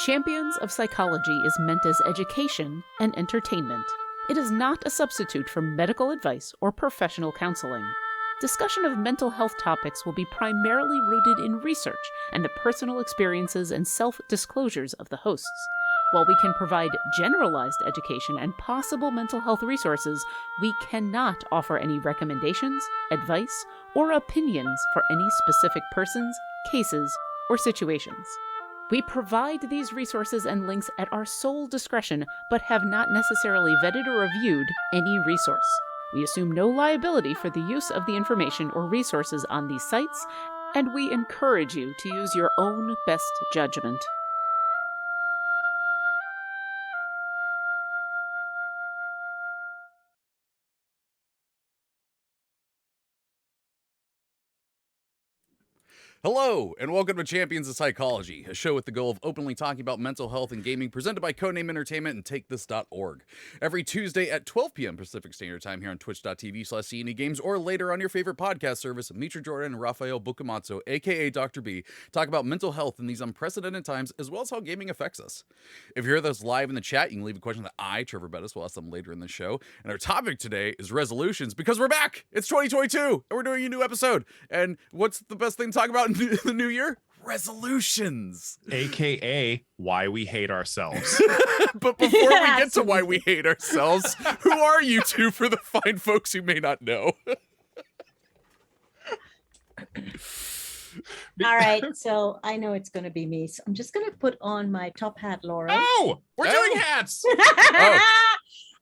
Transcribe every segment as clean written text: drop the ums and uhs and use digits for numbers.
Champions of Psychology is meant as education and entertainment. It is not a substitute for medical advice or professional counseling. Discussion of mental health topics will be primarily rooted in research and the personal experiences and self-disclosures of the hosts. While we can provide generalized education and possible mental health resources, we cannot offer any recommendations, advice, or opinions for any specific persons, cases, or situations. We provide these resources and links at our sole discretion, but have not necessarily vetted or reviewed any resource. We assume no liability for the use of the information or resources on these sites, and we encourage you to use your own best judgment. Hello, and welcome to Champions of Psychology, a show with the goal of openly talking about mental health and gaming, presented by Codename Entertainment and TakeThis.org. Every Tuesday at 12 p.m. Pacific Standard Time here on twitch.tv/CNEGames, or later on your favorite podcast service, Mitra Jordan and Raffael Boccamazzo, aka Dr. B, talk about mental health in these unprecedented times, as well as how gaming affects us. If you hear us live in the chat, you can leave a question that I, Treavor Bettis, will ask them later in the show. And our topic today is resolutions, because we're back! It's 2022, and we're doing a new episode. And what's the best thing to talk about in the new year? Resolutions, aka why we hate ourselves. But before we get to why we hate ourselves, who are you two for the fine folks who may not know? All right, so I know it's going to be me, so I'm just going to put on my top hat, Laura. Oh, we're doing hats.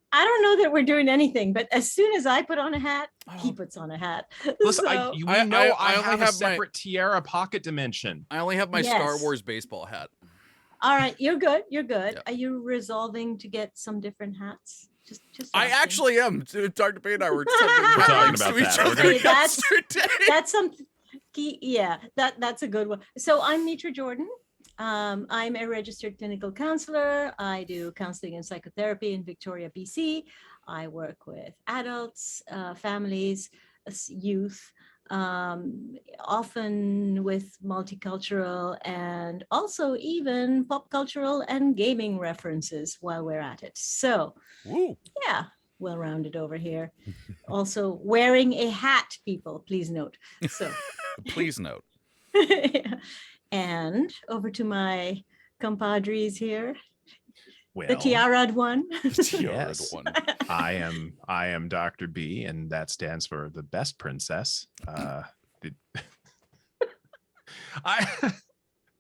I don't know that we're doing anything, but as soon as I put on a hat, he puts on a hat. Listen, So- I have a separate tiara pocket dimension. I only have my Star Wars baseball hat. All right, you're good. You're good. Yeah. Are you resolving to get some different hats? Just I asking. actually am. Dr. B and I were talking about to each that. other Okay, yesterday. That's something. Yeah, that's a good one. So I'm Mitra Jordan. I'm a registered clinical counselor. I do counseling and psychotherapy in Victoria, BC. I work with adults, families, youth, often with multicultural and also even pop cultural and gaming references while we're at it. So, yeah, well-rounded over here. Also wearing a hat, people, please note. So, Please note. yeah. And over to my compadres here, Well, the tiara'd one. Yes. I am Dr. B, and that stands for the best princess.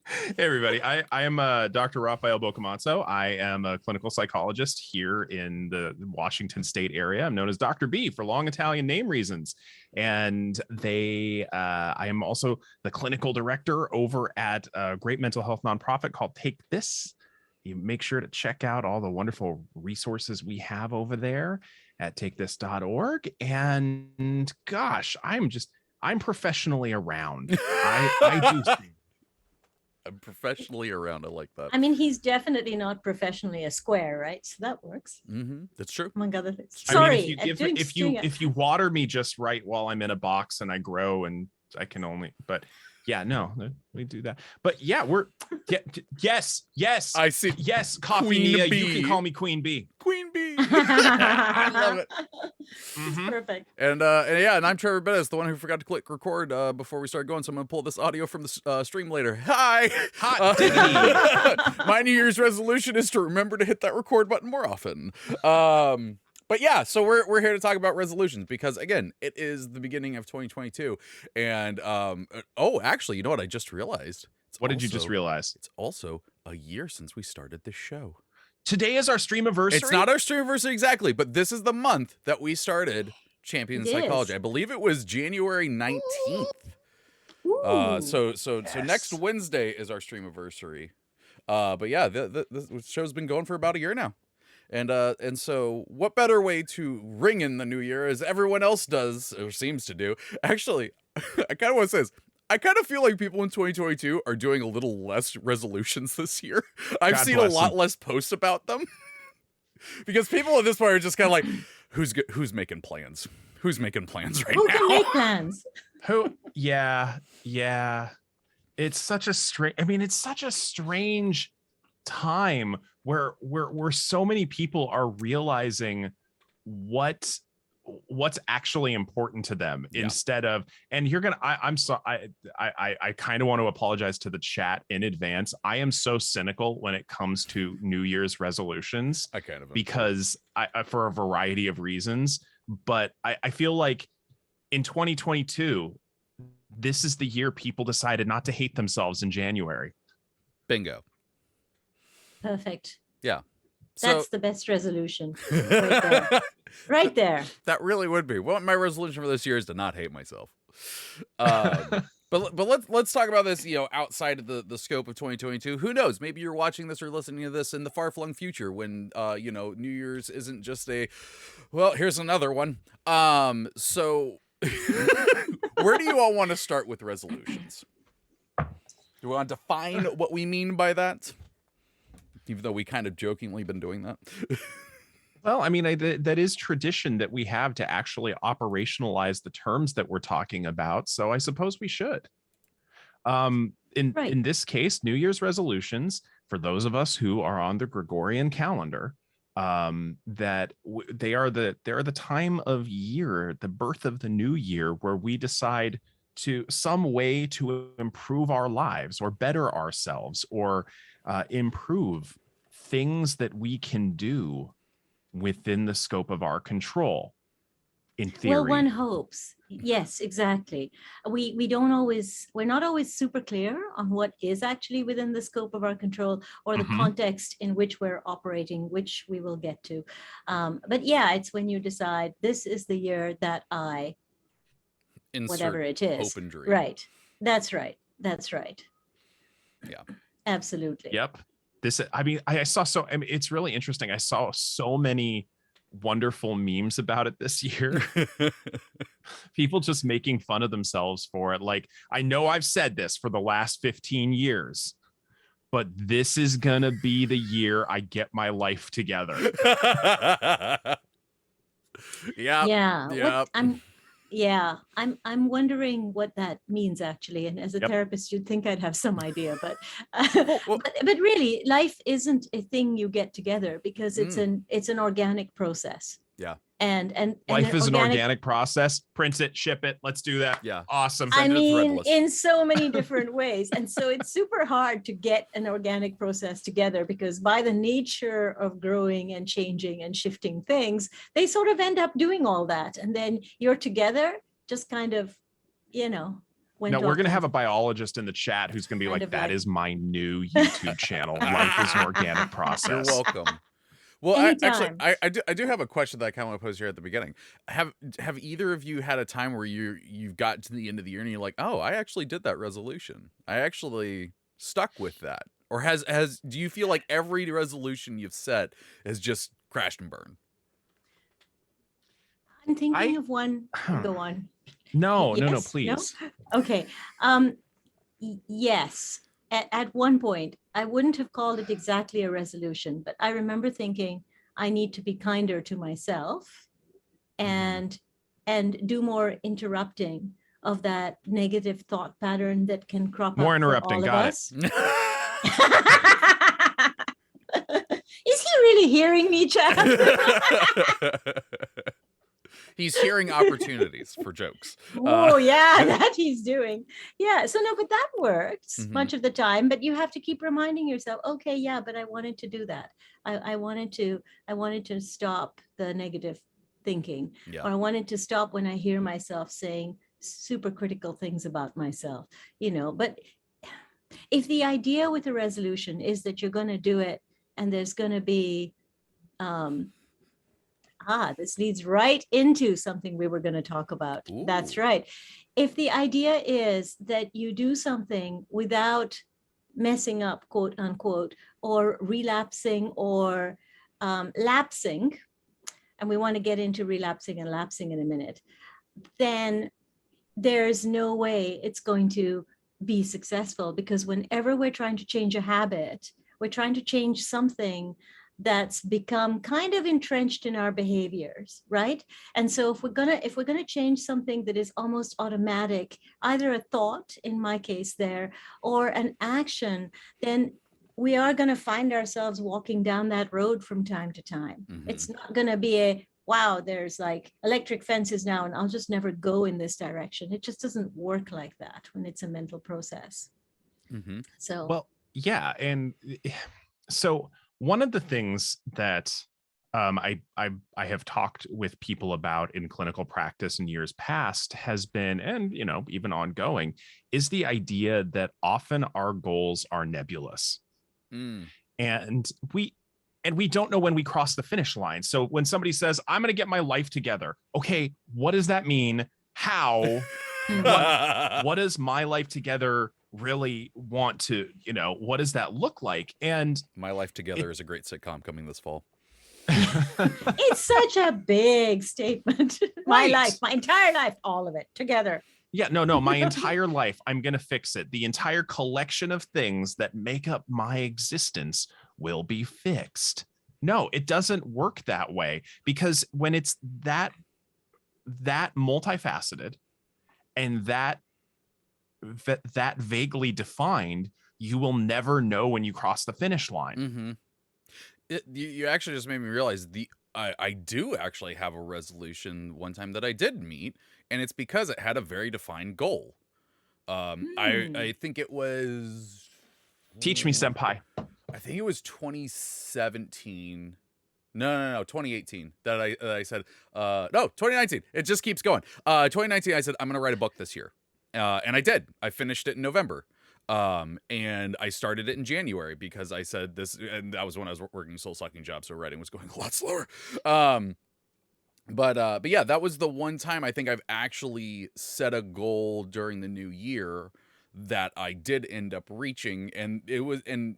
Hey everybody, I am Dr. Raffael Boccamazzo. I am a clinical psychologist here in the Washington State area. I'm known as Dr. B for long Italian name reasons. And I am also the clinical director over at a great mental health nonprofit called Take This. You make sure to check out all the wonderful resources we have over there at takethis.org. And gosh, I'm professionally around. I do see. I'm professionally around. I like that. I mean, he's definitely not professionally a square, right? So that works. That's true. Among other things. I mean, Sorry. if you water me just right while I'm in a box and I grow and I can only, but yeah, no, we do that. But yeah, yes. I see. Yes, Coffee Queen Nia, Bee. you can call me Queen Bee. Queen Bee. I love it. Mhm. Perfect. And I'm Treavor Bettis, the one who forgot to click record before we started going. So I'm gonna pull this audio from the stream later. Hi. Hot diggity. My New Year's resolution is to remember to hit that record button more often. But yeah, so we're here to talk about resolutions because, again, it is the beginning of 2022. And, actually, you know what I just realized? What did you just realize? It's also a year since we started this show. Today is our stream anniversary. It's not our stream anniversary exactly, but this is the month that we started Champions of Psychology. I believe it was January 19th. So next Wednesday is our stream anniversary. But yeah, the show's been going for about a year now. And so what better way to ring in the new year as everyone else does or seems to do? Actually, I kind of want to say this. I kind of feel like people in 2022 are doing a little less resolutions this year. I've seen a lot less posts about them because people at this point are just kind of like, who's making plans? Who's making plans right now? Who can make plans? Yeah. It's such a strange. I mean, it's such a strange time where so many people are realizing what's actually important to them instead of, and you're gonna I'm so I kind of want to apologize to the chat in advance. I am so cynical when it comes to New Year's resolutions. I kind of because I for a variety of reasons, but I feel like in 2022 this is the year people decided not to hate themselves in January. Bingo. Perfect. Yeah. That's the best resolution right there. Right there. That really would be. Well, my resolution for this year is to not hate myself. But let's talk about this, outside of the scope of 2022. Who knows? Maybe you're watching this or listening to this in the far-flung future when New Year's isn't just here's another one. So where do you all want to start with resolutions? Do we want to define what we mean by that? Even though we kind of jokingly been doing that. Well, I mean, that is tradition that we have to actually operationalize the terms that we're talking about. So I suppose we should. In this case, New Year's resolutions, for those of us who are on the Gregorian calendar, they are the time of year, the birth of the new year, where we decide to some way to improve our lives or better ourselves or improve things that we can do within the scope of our control. In theory. Well, one hopes. Yes, exactly. We're not always super clear on what is actually within the scope of our control or the context in which we're operating, which we will get to. But yeah, it's when you decide this is the year that I insert whatever it is. Open dream. Right. That's right. Yeah. Absolutely. Yep. It's really interesting. I saw so many wonderful memes about it this year. People just making fun of themselves for it. Like, I know I've said this for the last 15 years, but this is gonna be the year I get my life together. Yeah. I'm wondering what that means actually. And as a therapist, you'd think I'd have some idea, but but really, life isn't a thing you get together because it's an organic process. Yeah. And life is an organic process. Print it, ship it. Let's do that. Yeah. Awesome. I mean, in so many different ways. And so it's super hard to get an organic process together because by the nature of growing and changing and shifting things, they sort of end up doing all that. And then you're together just kind of, Now we're going to have a biologist in the chat who's going to be like, that is my new YouTube channel. Life is an organic process. You're welcome. Well, I do have a question that I kind of want to pose here at the beginning. Have either of you had a time where you've got to the end of the year and you're like, oh, I actually did that resolution. I actually stuck with that. Or do you feel like every resolution you've set has just crashed and burned? I'm thinking of one. Go on. No, Yes? please. No? Okay. Yes. At one point, I wouldn't have called it exactly a resolution, but I remember thinking I need to be kinder to myself and do more interrupting of that negative thought pattern that can crop More up interrupting. for all Got of us. Is he really hearing me, Chad? He's hearing opportunities for jokes. Oh, yeah, that he's doing. Yeah, so no, but that works much of the time. But you have to keep reminding yourself, okay, yeah, but I wanted to do that. I wanted to stop the negative thinking, or I wanted to stop when I hear myself saying super critical things about myself. But if the idea with the resolution is that you're going to do it, and there's going to be this leads right into something we were going to talk about. Ooh. That's right. If the idea is that you do something without messing up, quote unquote, or relapsing or lapsing, and we want to get into relapsing and lapsing in a minute, then there's no way it's going to be successful, because whenever we're trying to change a habit, we're trying to change something that's become kind of entrenched in our behaviors, right? And so if we're gonna change something that is almost automatic, either a thought in my case there or an action, then we are going to find ourselves walking down that road from time to time. It's not going to be a, wow, there's like electric fences now and I'll just never go in this direction. It just doesn't work like that when it's a mental process. So, well, yeah. And so one of the things that I have talked with people about in clinical practice in years past has been, and even ongoing, is the idea that often our goals are nebulous, and we don't know when we cross the finish line. So when somebody says, "I'm going to get my life together," okay, what does that mean? How? what does my life together really want to? What does that look like? And My Life Together is a great sitcom coming this fall. it's such a big statement. My life, my entire life, all of it together. Yeah, no, my entire life, I'm going to fix it. The entire collection of things that make up my existence will be fixed. No, it doesn't work that way, because when it's that multifaceted and that vaguely defined, you will never know when you cross the finish line. You actually just made me realize I do actually have a resolution one time that I did meet, and it's because it had a very defined goal. I think it was... Teach me, senpai. I think it was 2017. No, 2018 that I said, no, 2019. It just keeps going. 2019, I said, I'm going to write a book this year. And I did. I finished it in November. And I started it in January because I said this, and that was when I was working a soul-sucking job, so writing was going a lot slower. But yeah, that was the one time I think I've actually set a goal during the new year that I did end up reaching, and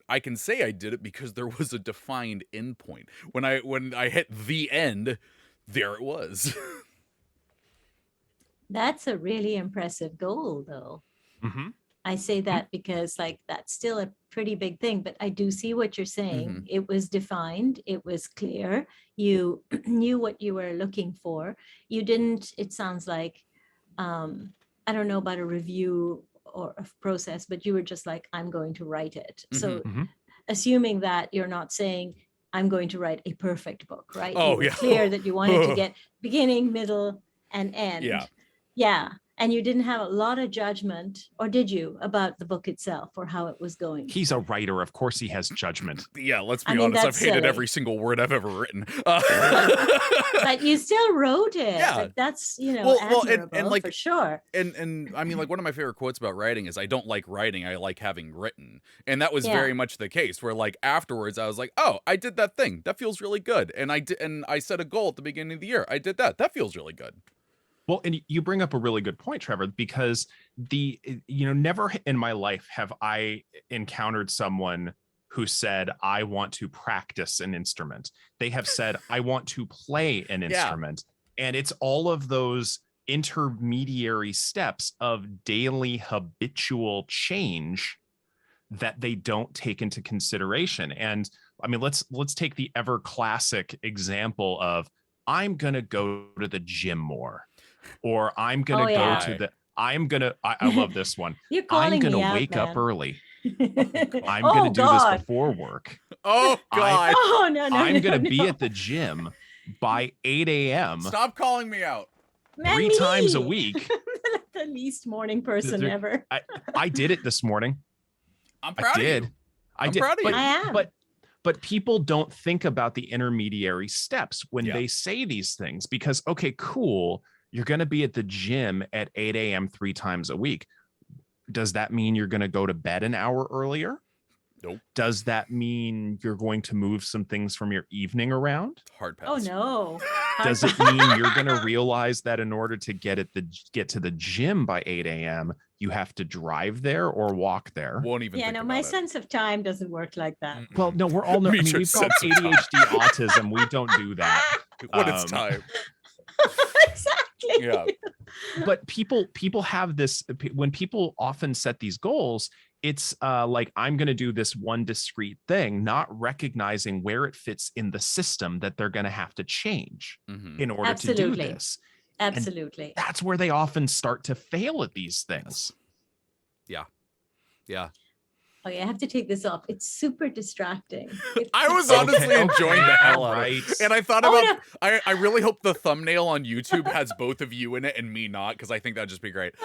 I can say I did it because there was a defined endpoint. When I hit the end, there it was. That's a really impressive goal, though. I say that because that's still a pretty big thing, but I do see what you're saying. It was defined. It was clear. You knew what you were looking for. You didn't, it sounds like, I don't know about a review or a process, but you were just like, I'm going to write it. So assuming that you're not saying, I'm going to write a perfect book, right? Oh, you were yeah. clear that you wanted to get beginning, middle, and end. Yeah. And you didn't have a lot of judgment, or did you, about the book itself or how it was going? He's a writer. Of course he has judgment. Yeah, let's be honest. I've hated every single word I've ever written. But you still wrote it. Yeah. That's, admirable, and for sure. And I mean, like, one of my favorite quotes about writing is, I don't like writing, I like having written. And that was very much the case, where like afterwards I was like, oh, I did that thing. That feels really good. And I set a goal at the beginning of the year. I did that. That feels really good. Well, and you bring up a really good point, Trevor, because never in my life have I encountered someone who said, I want to practice an instrument. They have said, I want to play an instrument. And it's all of those intermediary steps of daily habitual change that they don't take into consideration. And I mean, let's take the ever classic example of, I'm going to go to the gym more. Or I'm going to go to the, I love this one. I'm going to wake up early. I'm going to do this before work. Oh, God. I'm going to be at the gym by 8 a.m. Stop calling me out. 3 times a week. The least morning person ever. I did it this morning. I'm proud of you. I'm proud of you. I am. But people don't think about the intermediary steps when they say these things, because, okay, cool. You're going to be at the gym at 8 a.m. 3 times a week. Does that mean you're going to go to bed an hour earlier? Nope. Does that mean you're going to move some things from your evening around? Hard pass. Oh, no. Does it mean you're going to realize that in order to get to the gym by 8 a.m., you have to drive there or walk there? Won't even think about my it. sense of time doesn't work like that. Well, no, we're all, we've got ADHD, autism. We don't do that. When it's time. Exactly. Yeah. But people have this, when people often set these goals, it's like, I'm going to do this one discrete thing, not recognizing where it fits in the system that they're going to have to change in order to do this. Absolutely. And that's where they often start to fail at these things. Yeah. Okay, I have to take this off. It's super distracting. I was honestly enjoying the hell out of right. it. And I thought Oh, about, I really hope the thumbnail on YouTube has both of you in it and me not, because I think that'd just be great.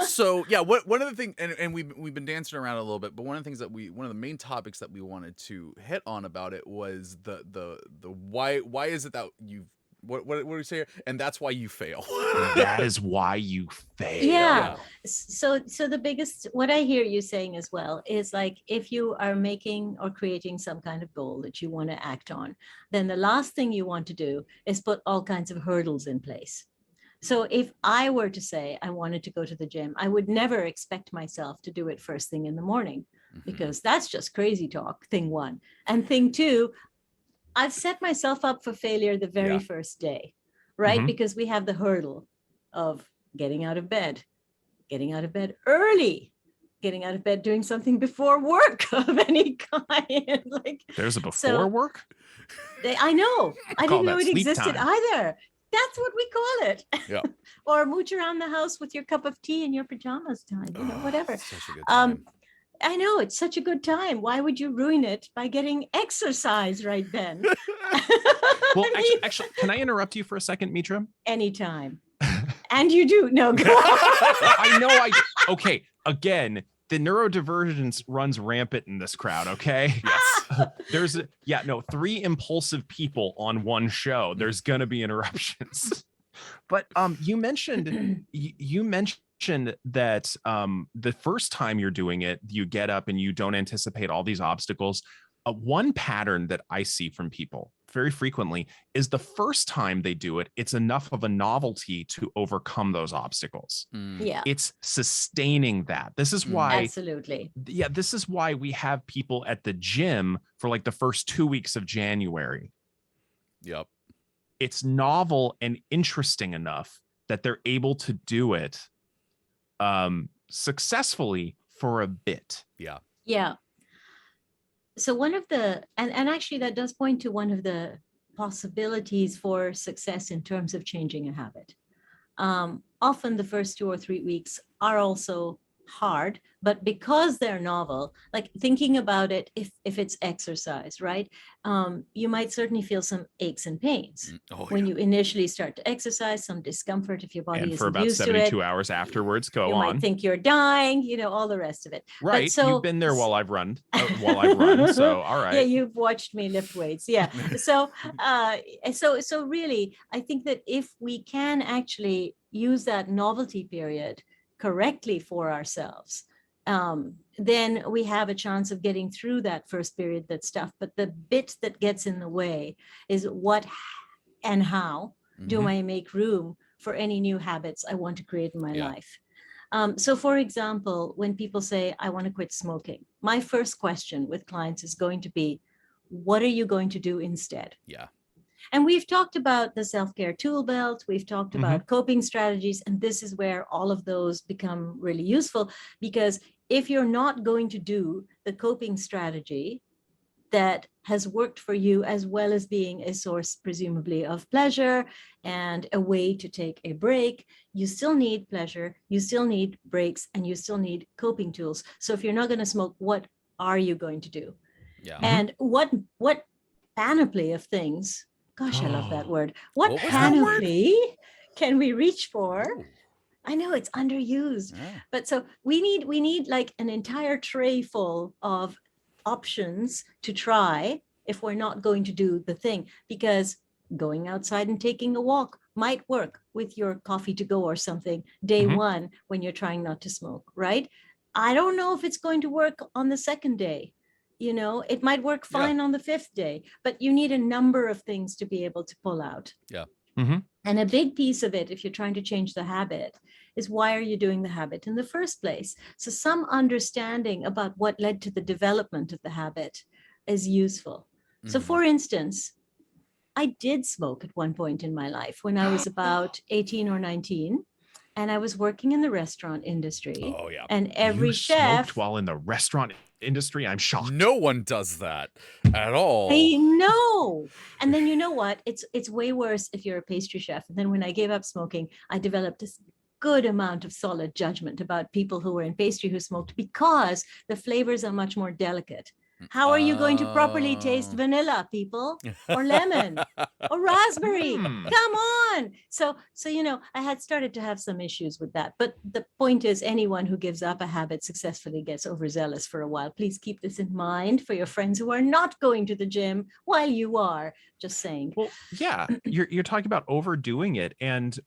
So yeah, one of the things, and we've been dancing around a little bit, but one of the things that one of the main topics that we wanted to hit on about it was the why is it that you've what do we say? And that's why you fail. That is why you fail. Yeah. So the biggest, what I hear you saying as well is like, if you are making or creating some kind of goal that you want to act on, then the last thing you want to do is put all kinds of hurdles in place. So if I were to say I wanted to go to the gym, I would never expect myself to do it first thing in the morning, because that's just crazy talk, thing one. And thing two, I've set myself up for failure the very first day, right? Because we have the hurdle of getting out of bed early, getting out of bed, doing something before work of any kind. Like, there's a before work? I know. I didn't know it sleep existed time. either. That's what we call it. Yeah. Or mooch around the house with your cup of tea in your pajamas time, whatever. Such a good time. I know, it's such a good time. Why would you ruin it by getting exercise right then? Well, actually, can I interrupt you for a second, Mitra? Anytime. And you do. No, go on. I know. Okay. Again, the neurodivergence runs rampant in this crowd. Okay. Yes. There's 3 impulsive people on one show. There's gonna be interruptions. But you mentioned that the first time you're doing it, you get up and you don't anticipate all these obstacles. One pattern that I see from people very frequently is the first time they do it, it's enough of a novelty to overcome those obstacles. Yeah. It's sustaining that. This is why, absolutely. Yeah, this is why we have people at the gym for like the first 2 weeks of January. Yep. It's novel and interesting enough that they're able to do it successfully for a bit. Yeah. Yeah. So one of the, and actually that does point to one of the possibilities for success in terms of changing a habit. Often the first 2 or 3 weeks are also hard, but because they're novel, like thinking about it, if it's exercise, right? You might certainly feel some aches and pains when you initially start to exercise, some discomfort if your body And isn't for about used to 72 it. hours afterwards, You might think you're dying, all the rest of it. Right. But so, you've been there while I've run. So all right. Yeah, you've watched me lift weights. Yeah. So really, I think that if we can actually use that novelty period correctly for ourselves, then we have a chance of getting through that first period that's tough. But the bit that gets in the way is what and how do I make room for any new habits I want to create in my life? So for example, when people say, I want to quit smoking, my first question with clients is going to be, what are you going to do instead? Yeah. And we've talked about the self-care tool belt. We've talked about coping strategies. And this is where all of those become really useful, because if you're not going to do the coping strategy that has worked for you, as well as being a source, presumably, of pleasure and a way to take a break, you still need pleasure, you still need breaks, and you still need coping tools. So if you're not going to smoke, what are you going to do? Yeah. And what panoply of things, gosh, I love that word. What was that word? panoply can we reach for? Ooh. I know it's underused, Yeah. but so we need like an entire tray full of options to try if we're not going to do the thing, because going outside and taking a walk might work with your coffee to go or something day one when you're trying not to smoke, right? I don't know if it's going to work on the second day. It might work fine on the 5th day, but you need a number of things to be able to pull out. Yeah. And a big piece of it, if you're trying to change the habit, is why are you doing the habit in the first place? So some understanding about what led to the development of the habit is useful. So for instance, I did smoke at one point in my life when I was about 18 or 19, and I was working in the restaurant industry. Oh, yeah. And every You chef... smoked while in the restaurant industry? I'm shocked. No one does that at all. I know. And then you know what? It's way worse if you're a pastry chef. And then when I gave up smoking, I developed good amount of solid judgment about people who were in pastry who smoked because the flavors are much more delicate. How are you going to properly taste vanilla, people, or lemon, or raspberry? Come on. So, I had started to have some issues with that. But the point is, anyone who gives up a habit successfully gets overzealous for a while. Please keep this in mind for your friends who are not going to the gym while you are. Just saying. Well, yeah, you're talking about overdoing it, and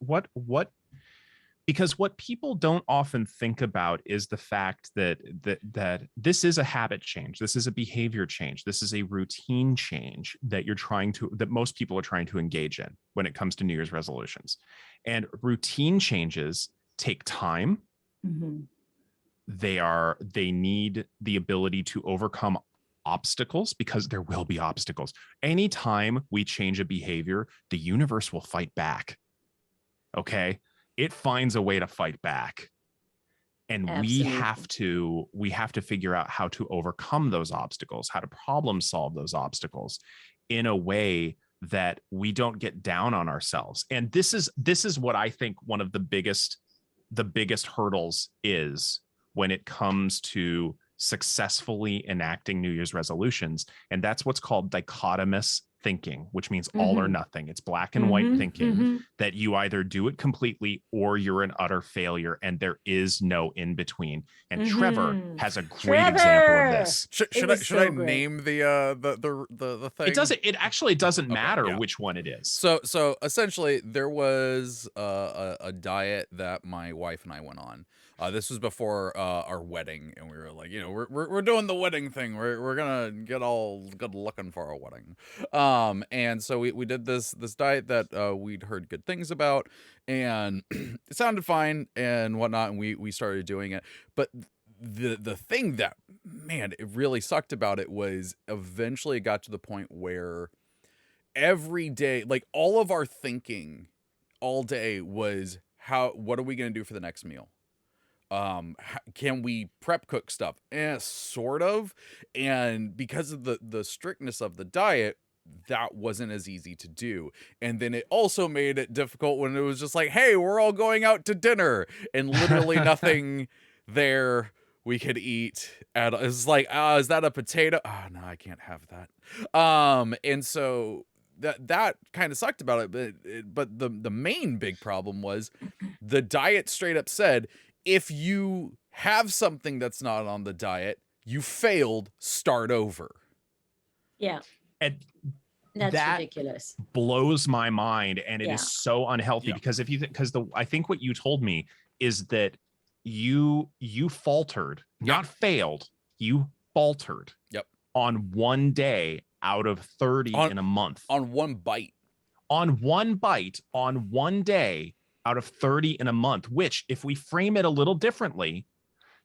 because what people don't often think about is the fact that this is a habit change, this is a behavior change, this is a routine change that most people are trying to engage in when it comes to New Year's resolutions. And routine changes take time. Mm-hmm. They need the ability to overcome obstacles, because there will be obstacles. Anytime we change a behavior, the universe will fight back. Okay? It finds a way to fight back, and Absolutely. we have to figure out how to overcome those obstacles, how to problem solve those obstacles in a way that we don't get down on ourselves. And this is what I think one of the biggest hurdles is when it comes to successfully enacting New Year's resolutions. And that's what's called dichotomous thinking, which means all or nothing. It's black and white thinking, that you either do it completely or you're an utter failure, and there is no in between. And Treavor has a great example of this. Should I name the thing? It actually doesn't matter yeah. which one it is. So essentially, there was a diet that my wife and I went on. This was before our wedding, and we were like, we're doing the wedding thing. We're gonna get all good looking for our wedding. And so we did this diet that we'd heard good things about, and it sounded fine and whatnot, and we started doing it. But the thing that, man, it really sucked about it was eventually it got to the point where every day, like, all of our thinking all day was, what are we gonna do for the next meal? Can we prep cook stuff? Sort of. And because of the strictness of the diet, that wasn't as easy to do. And then it also made it difficult when it was just like, hey, we're all going out to dinner, and literally nothing there we could eat at. It's like, is that a potato? Oh no, I can't have that. And so that kind of sucked about it. But the main big problem was the diet straight up said, if you have something that's not on the diet, you failed, start over. Yeah. And that's that ridiculous. Blows my mind, and it is so unhealthy, because I think what you told me is that you faltered, not failed, you faltered. Yep. On one day out of 30 in a month. On one bite. On one bite, on one day out of 30 in a month, which, if we frame it a little differently,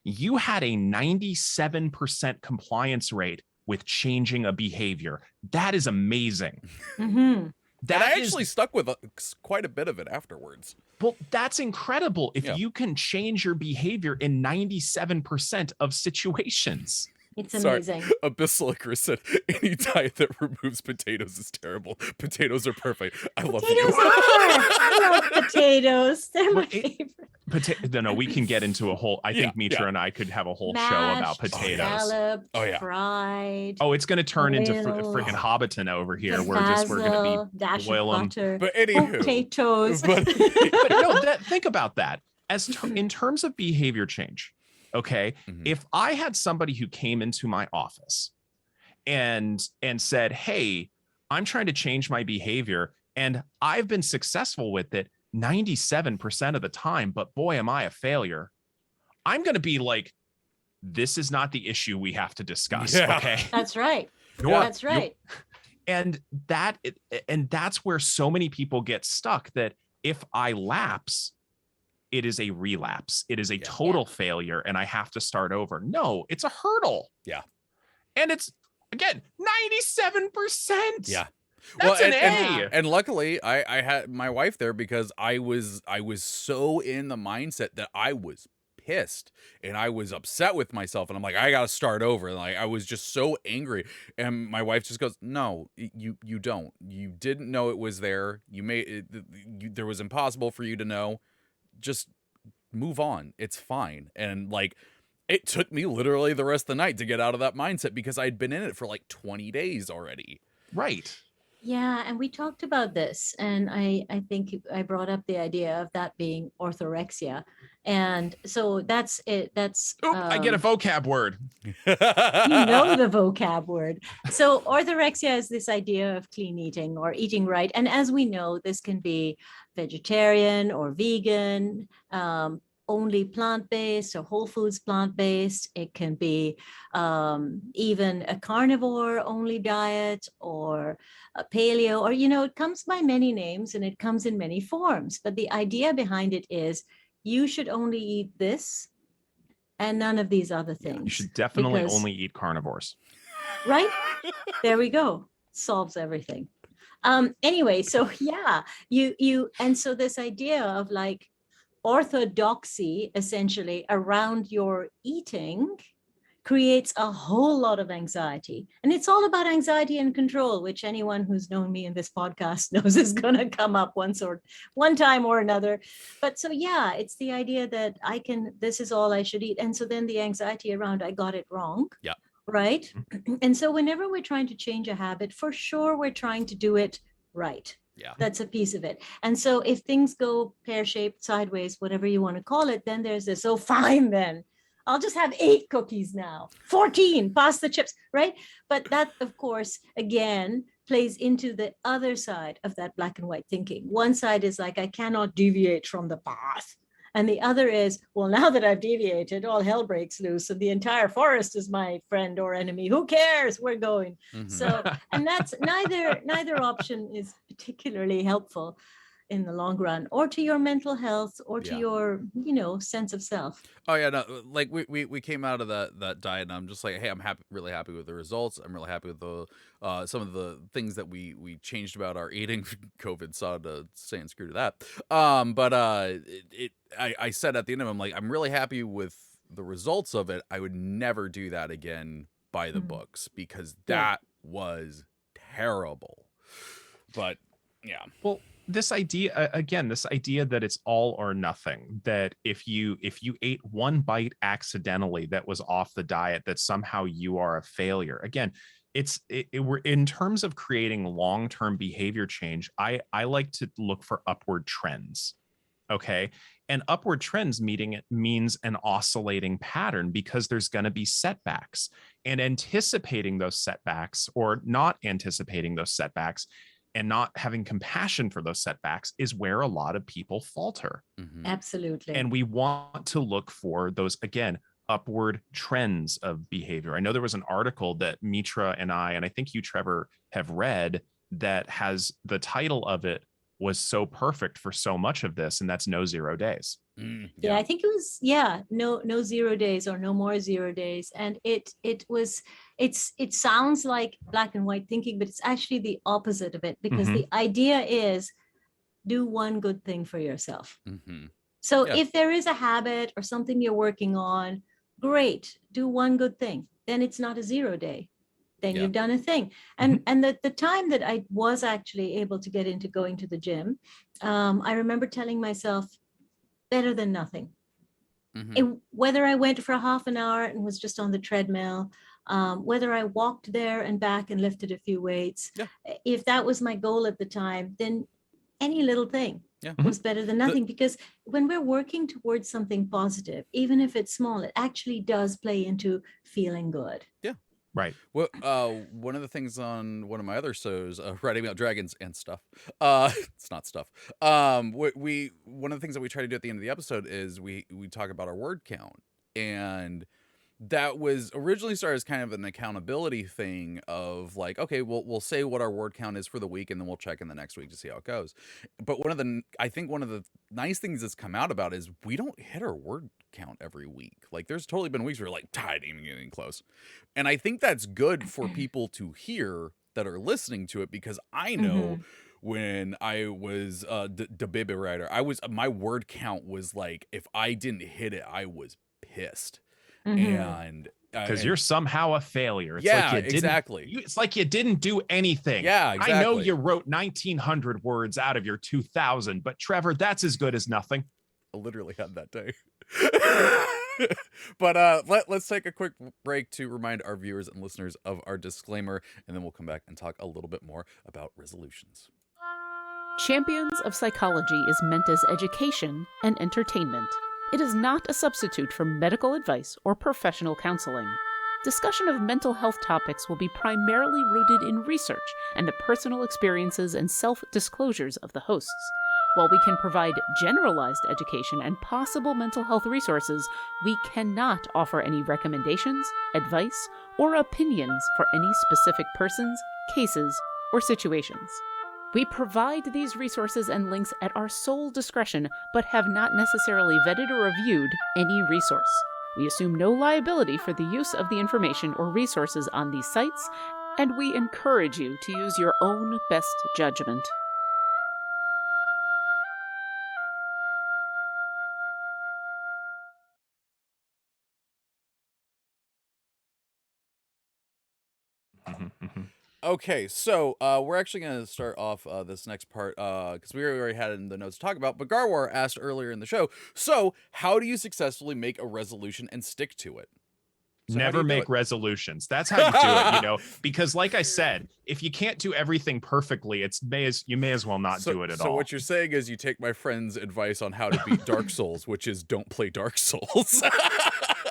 you had a 97% compliance rate with changing a behavior. That is amazing. That I actually stuck with quite a bit of it afterwards. Well, that's incredible. If you can change your behavior in 97% of situations. It's amazing. Sorry, Abyssal Icarus said, any diet that removes potatoes is terrible. Potatoes are perfect. I love potatoes. I love potatoes. They're my favorite. No, we can get into a whole, I think Mitra and I could have a whole show about potatoes. Scalloped, fried. Oh, it's going to turn into freaking Hobbiton over here. We're going to be boil them. But anywho. Potatoes. But no, think about that. In terms of behavior change. Okay. If I had somebody who came into my office and said, hey, I'm trying to change my behavior and I've been successful with it 97% of the time, but boy, am I a failure. I'm going to be like, this is not the issue we have to discuss. Yeah. Okay. That's right. That's right. And that's where so many people get stuck, that if I lapse, it is a relapse. It is a total failure, and I have to start over. No, it's a hurdle. Yeah. And it's, again, 97%. Yeah. That's an A. And luckily, I had my wife there, because I was so in the mindset that I was pissed and I was upset with myself, and I'm like, I gotta start over. Like, I was just so angry, and my wife just goes, no, you don't. You didn't know it was there. You made it. There was impossible for you to know. Just move on. It's fine. And like, it took me literally the rest of the night to get out of that mindset because I'd been in it for like 20 days already. Right. Yeah, and we talked about this, and I think I brought up the idea of that being orthorexia, and so that's it. That's I get a vocab word. you know the vocab word. So orthorexia is this idea of clean eating or eating right, and as we know, this can be vegetarian or vegan. Only plant-based or whole foods plant-based. It can be even a carnivore only diet or a paleo, or, it comes by many names and it comes in many forms. But the idea behind it is you should only eat this and none of these other things. You should definitely only eat carnivores. Right? There we go. Solves everything. Anyway, so yeah, and so this idea of like, orthodoxy essentially around your eating creates a whole lot of anxiety, and it's all about anxiety and control, which anyone who's known me in this podcast knows is going to come up one time or another. But so yeah, it's the idea that this is all I should eat, and so then the anxiety around I got it wrong. Yeah. Right. And so whenever we're trying to change a habit, for sure we're trying to do it right. Yeah. That's a piece of it. And so if things go pear-shaped, sideways, whatever you want to call it, then there's this, fine then. I'll just have 8 cookies now. 14, pass the chips, right? But that, of course, again, plays into the other side of that black and white thinking. One side is like, I cannot deviate from the path. And the other is, well, now that I've deviated, all hell breaks loose and the entire forest is my friend or enemy. Who cares? We're going. Mm-hmm. So, and that's neither option is particularly helpful in the long run, or to your mental health, or to your, sense of self. Oh yeah, no, like we came out of that diet, and I'm just like, hey, I'm really happy with the results. I'm really happy with the some of the things that we changed about our eating. COVID saw to saying screw to that. But I said at the end of it, I'm like, I'm really happy with the results of it. I would never do that again by the books, because that was terrible. But yeah, well, this idea that it's all or nothing, that if you ate one bite accidentally that was off the diet, that somehow you are a failure. Again, we're in terms of creating long-term behavior change. I like to look for upward trends. Okay. And upward trends means an oscillating pattern, because there's going to be setbacks, and anticipating those setbacks or not anticipating those setbacks and not having compassion for those setbacks is where a lot of people falter. Mm-hmm. Absolutely. And we want to look for those, again, upward trends of behavior. I know there was an article that Mitra and I think you, Trevor, have read, that has the title of it was so perfect for so much of this, and that's No 0 Days. Yeah, I think it was, no 0 days, or no more 0 days. And it sounds like black and white thinking, but it's actually the opposite of it, because the idea is do one good thing for yourself. Mm-hmm. So if there is a habit or something you're working on, great, do one good thing. Then it's not a 0 day. Then you've done a thing. And the time that I was actually able to get into going to the gym, I remember telling myself, better than nothing. Mm-hmm. Whether I went for a half an hour and was just on the treadmill, whether I walked there and back and lifted a few weights, if that was my goal at the time, then any little thing was better than nothing. Because when we're working towards something positive, even if it's small, it actually does play into feeling good. Yeah. Right. Well, one of the things on one of my other shows, writing about dragons and stuff. It's not stuff. One of the things that we try to do at the end of the episode is we talk about our word count, and that was originally started as kind of an accountability thing of like, okay, we'll say what our word count is for the week, and then we'll check in the next week to see how it goes. But I think one of the nice things that's come out about is we don't hit our word count every week. Like, there's totally been weeks where we're like, I ain't even getting close. And I think that's good for people to hear that are listening to it, because I know when I was the baby writer, my word count was like, if I didn't hit it, I was pissed. And because you're somehow a failure. It's exactly. It's like you didn't do anything. Yeah, exactly. I know you wrote 1,900 words out of your 2,000, but Trevor, that's as good as nothing. literally had that day. But let's take a quick break to remind our viewers and listeners of our disclaimer, and then we'll come back and talk a little bit more about resolutions. Champions of Psychology is meant as education and entertainment. It is not a substitute for medical advice or professional counseling. Discussion of mental health topics will be primarily rooted in research and the personal experiences and self-disclosures of the hosts. While we can provide generalized education and possible mental health resources, we cannot offer any recommendations, advice, or opinions for any specific persons, cases, or situations. We provide these resources and links at our sole discretion, but have not necessarily vetted or reviewed any resource. We assume no liability for the use of the information or resources on these sites, and we encourage you to use your own best judgment. Okay, so we're actually going to start off this next part because we already had it in the notes to talk about. But Garwar asked earlier in the show, so how do you successfully make a resolution and stick to it? So Never make resolutions. That's how you do it, because like I said, if you can't do everything perfectly, you may as well not do it at all. So what you're saying is you take my friend's advice on how to beat Dark Souls, which is don't play Dark Souls.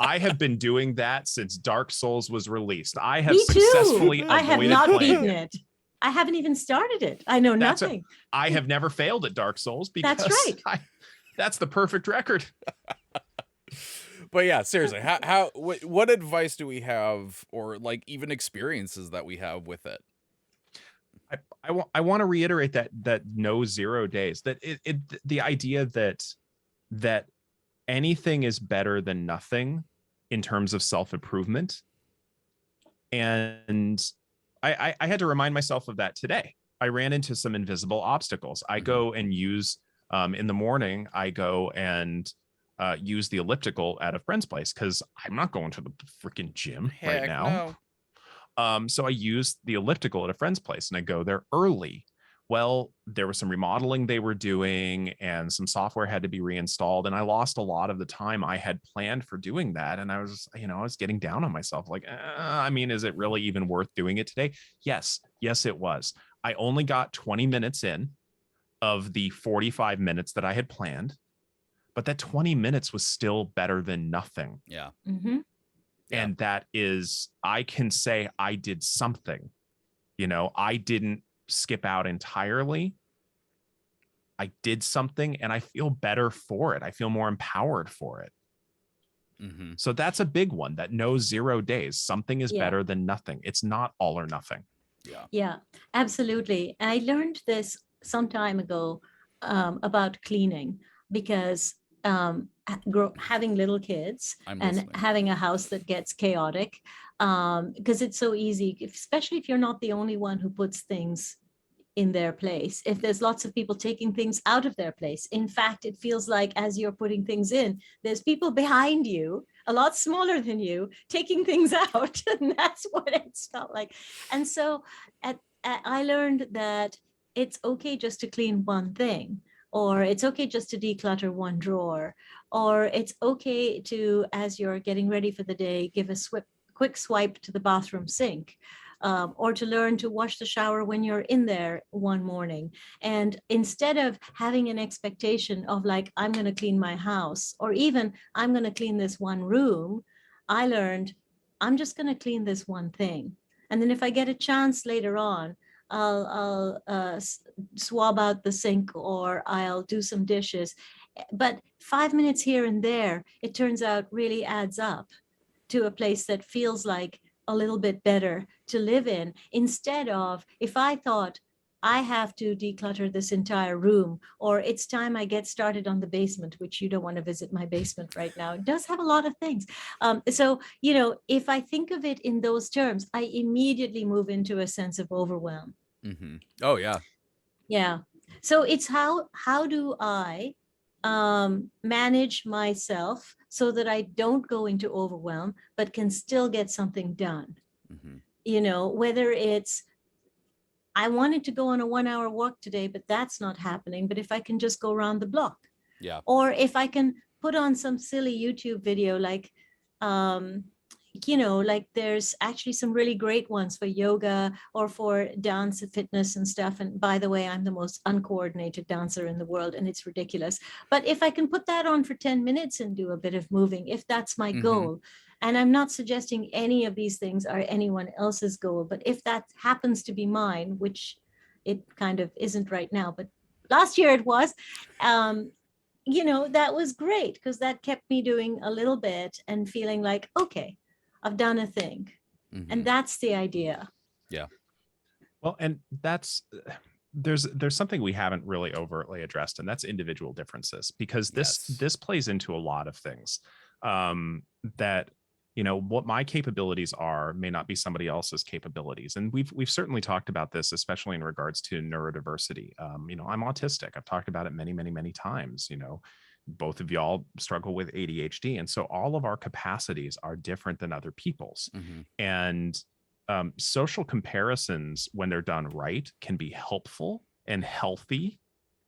I have been doing that since Dark Souls was released. I have Me too. successfully I have avoided not playing beaten it. I haven't even started it. I know nothing. I have never failed at Dark Souls because That's right. That's the perfect record. But yeah, seriously, what advice do we have, or like even experiences that we have with it? I want to reiterate that no 0 days, that the idea that anything is better than nothing in terms of self-improvement. And I had to remind myself of that today. I ran into some invisible obstacles. I go and use in the morning, I go and use the elliptical at a friend's place because I'm not going to the freaking gym right now. No. So I use the elliptical at a friend's place and I go there early. Well, there was some remodeling they were doing and some software had to be reinstalled. And I lost a lot of the time I had planned for doing that. And I was getting down on myself. Like, is it really even worth doing it today? Yes, it was. I only got 20 minutes in of the 45 minutes that I had planned. But that 20 minutes was still better than nothing. Yeah. Mm-hmm. And that is, I can say I did something. I didn't skip out entirely. I did something and I feel better for it. I feel more empowered for it. Mm-hmm. So that's a big one, that no 0 days. Something is better than nothing. It's not all or nothing. Yeah, absolutely. I learned this some time ago about cleaning because having little kids and having a house that gets chaotic, because it's so easy, especially if you're not the only one who puts things in their place. If there's lots of people taking things out of their place, in fact, it feels like as you're putting things in, there's people behind you, a lot smaller than you, taking things out. And that's what it's felt like. And so I learned that it's okay just to clean one thing, or it's okay just to declutter one drawer, or it's okay to, as you're getting ready for the day, give a quick swipe to the bathroom sink, or to learn to wash the shower when you're in there one morning. And instead of having an expectation of like, I'm going to clean my house, or even I'm going to clean this one room, I learned I'm just going to clean this one thing. And then if I get a chance later on, I'll swab out the sink, or I'll do some dishes. But 5 minutes here and there, it turns out really adds up to a place that feels like a little bit better to live in, instead of, if I thought I have to declutter this entire room, or it's time I get started on the basement, which you don't want to visit my basement right now. It does have a lot of things. So, if I think of it in those terms, I immediately move into a sense of overwhelm. Mm-hmm. Oh, yeah. Yeah. So it's how do I manage myself so that I don't go into overwhelm, but can still get something done. Mm-hmm. Whether it's, I wanted to go on a 1 hour walk today, but that's not happening. But if I can just go around the block, Yeah. Or if I can put on some silly YouTube video, like, like there's actually some really great ones for yoga or for dance and fitness and stuff. And by the way, I'm the most uncoordinated dancer in the world, and it's ridiculous. But if I can put that on for 10 minutes and do a bit of moving, if that's my goal, and I'm not suggesting any of these things are anyone else's goal, but if that happens to be mine, which it kind of isn't right now, but last year it was, that was great, because that kept me doing a little bit and feeling like, okay, I've done a thing. And that's the idea. Yeah. Well, and there's something we haven't really overtly addressed, and that's individual differences, because this plays into a lot of things, that what my capabilities are may not be somebody else's capabilities. And we've certainly talked about this, especially in regards to neurodiversity. I'm autistic. I've talked about it many, many, many times. Both of y'all struggle with ADHD. And so all of our capacities are different than other people's. And social comparisons, when they're done right, can be helpful and healthy.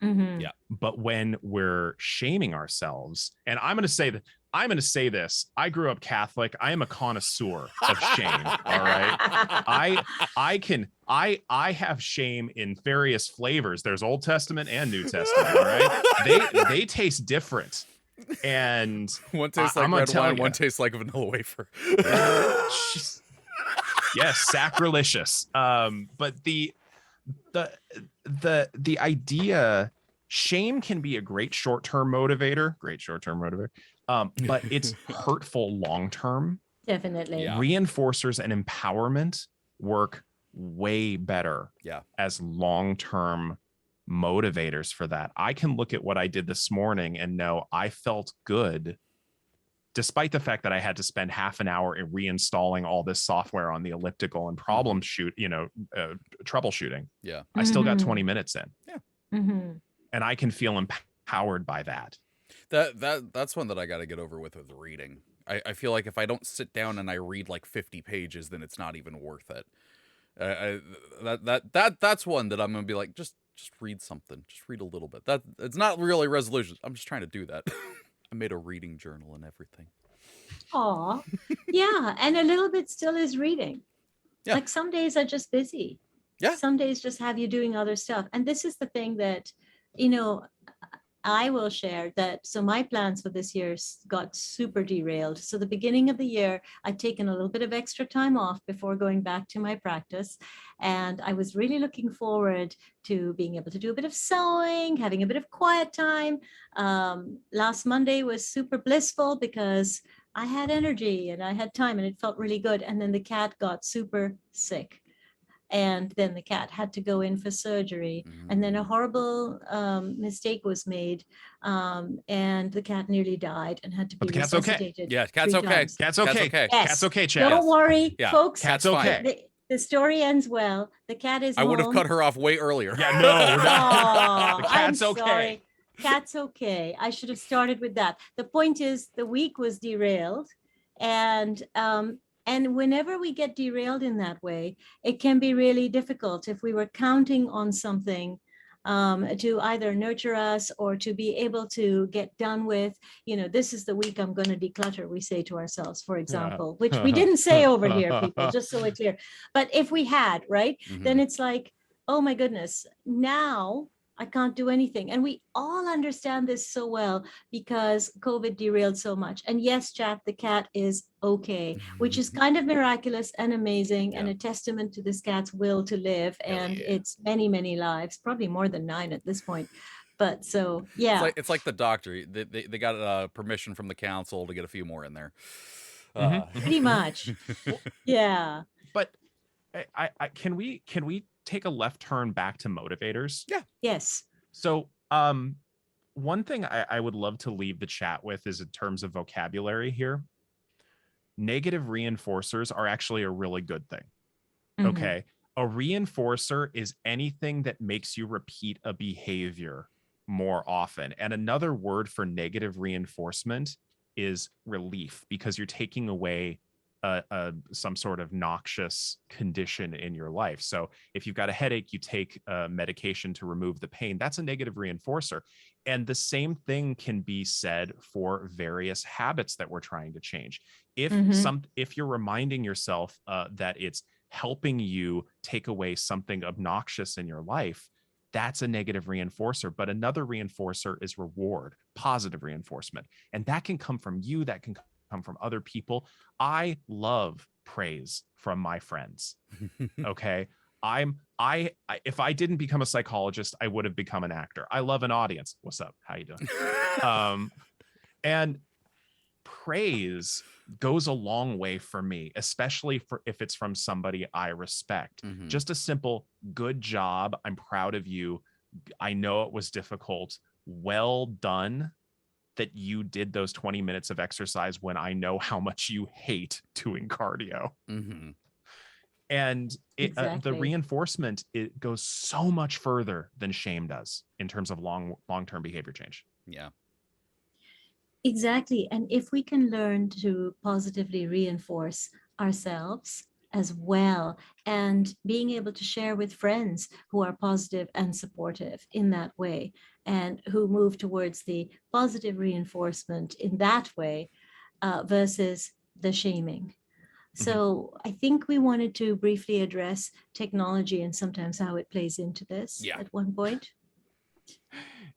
Yeah. But when we're shaming ourselves, and I'm going to say this, I grew up Catholic. I am a connoisseur of shame. All right. I have shame in various flavors. There's Old Testament and New Testament. All right. They taste different. And one tastes like red wine, one tastes like vanilla wafer. Yes, sacrilegious. But the idea, shame can be a great short-term motivator, but it's hurtful long-term. Definitely. Yeah. Reinforcers and empowerment work way better as long-term motivators for that. I can look at what I did this morning and know I felt good, despite the fact that I had to spend half an hour in reinstalling all this software on the elliptical and troubleshooting. Yeah. I still got 20 minutes in. Yeah. And I can feel empowered by that. That's one that I got to get over with reading. I feel like if I don't sit down and I read like 50 pages, then it's not even worth it. That's one that I'm gonna be like, just read something, just read a little bit. That it's not really resolutions. I'm just trying to do that. I made a reading journal and everything. Aw, yeah, and a little bit still is reading. Yeah. Like some days are just busy. Yeah. Some days just have you doing other stuff. And this is the thing that, I will share that. So my plans for this year got super derailed. So the beginning of the year, I'd taken a little bit of extra time off before going back to my practice. And I was really looking forward to being able to do a bit of sewing, having a bit of quiet time. Last Monday was super blissful because I had energy and I had time and it felt really good. And then the cat got super sick. And then the cat had to go in for surgery. And then a horrible mistake was made. And the cat nearly died and had to be resuscitated. Okay. Yeah, cat's okay. Times. Cat's okay. Yes. Cat's okay, Chad. Don't worry, folks. Cat's okay. The story ends well. The cat is I would have home. cut her off way earlier. Yeah, no, we're not. Oh, The cat's I'm okay. sorry. Cat's okay. I should have started with that. The point is, the week was derailed, and whenever we get derailed in that way, it can be really difficult. If we were counting on something to either nurture us or to be able to get done with, this is the week I'm going to declutter, we say to ourselves, for example, which we didn't say over here, people, just so we're clear. But if we had, right, then it's like, oh my goodness, now I can't do anything. And we all understand this so well because COVID derailed so much. And yes, Chat, the cat is okay, which is kind of miraculous and amazing and a testament to this cat's will to live. And it's many, many lives, probably more than 9 at this point. But so, yeah. It's like the doctor. They got permission from the council to get a few more in there. Pretty much. Yeah. But I can we take a left turn back to motivators? Yeah. Yes. So one thing I would love to leave the chat with is in terms of vocabulary here. Negative reinforcers are actually a really good thing. Okay. A reinforcer is anything that makes you repeat a behavior more often. And another word for negative reinforcement is relief, because you're taking away some sort of noxious condition in your life. So if you've got a headache, you take medication to remove the pain. That's a negative reinforcer. And the same thing can be said for various habits that we're trying to change. If you're reminding yourself that it's helping you take away something obnoxious in your life, that's a negative reinforcer. But another reinforcer is reward, positive reinforcement. And that can come from you, that can come from other people. I love praise from my friends. Okay. If I didn't become a psychologist, I would have become an actor. I love an audience. What's up? How you doing? And praise goes a long way for me, especially if it's from somebody I respect. Just a simple good job. I'm proud of you. I know it was difficult. Well done that you did those 20 minutes of exercise when I know how much you hate doing cardio. And the reinforcement, it goes so much further than shame does in terms of long-term behavior change. Yeah. Exactly. And if we can learn to positively reinforce ourselves as well, and being able to share with friends who are positive and supportive in that way, and who move towards the positive reinforcement in that way versus the shaming. So I think we wanted to briefly address technology and sometimes how it plays into this at one point.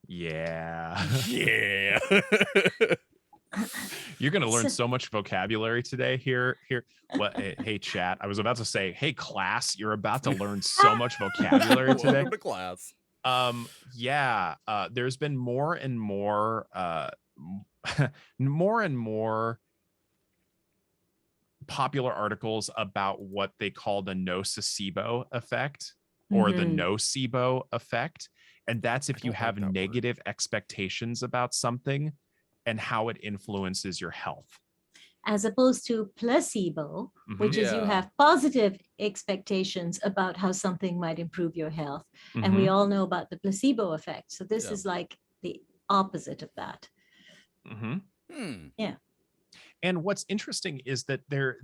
Yeah. Yeah. You're going to learn so much vocabulary today here. What? Hey, chat. I was about to say, hey, class, you're about to learn so much vocabulary today. Welcome to class. There's been more and more popular articles about what they call the Nocicebo Effect or the Nocebo Effect. And that's if you have negative expectations about something and how it influences your health. As opposed to placebo, which is you have positive expectations about how something might improve your health. And we all know about the placebo effect. So this is like the opposite of that. Yeah. And what's interesting is that there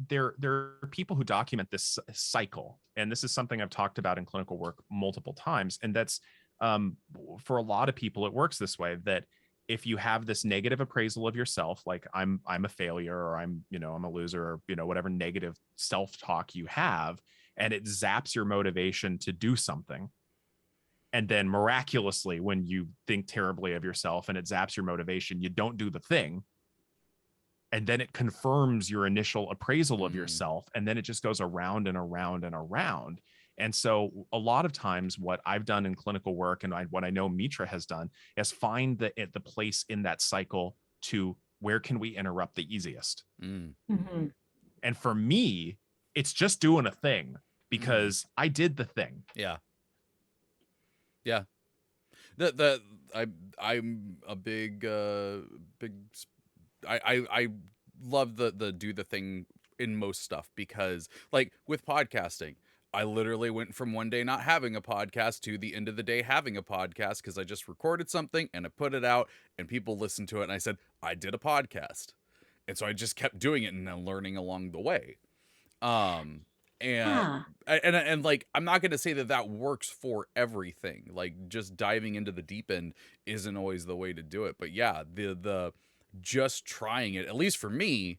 are people who document this cycle. And this is something I've talked about in clinical work multiple times. And that's for a lot of people, it works this way, that if you have this negative appraisal of yourself, like I'm a failure, or I'm a loser, or whatever negative self-talk you have, and it zaps your motivation to do something. And then miraculously, when you think terribly of yourself and it zaps your motivation, you don't do the thing. And then it confirms your initial appraisal of yourself. And then it just goes around and around and around. And so a lot of times what I've done in clinical work, and what I know Mitra has done, is find the place in that cycle to where can we interrupt the easiest. And for me, it's just doing a thing, because I did the thing. Yeah. I'm a big I love the do the thing in most stuff, because like with podcasting, I literally went from one day not having a podcast to the end of the day having a podcast, because I just recorded something and I put it out and people listened to it and I said, I did a podcast. And so I just kept doing it and then learning along the way. And like, I'm not going to say that works for everything. Like, just diving into the deep end isn't always the way to do it. But yeah, the just trying it, at least for me,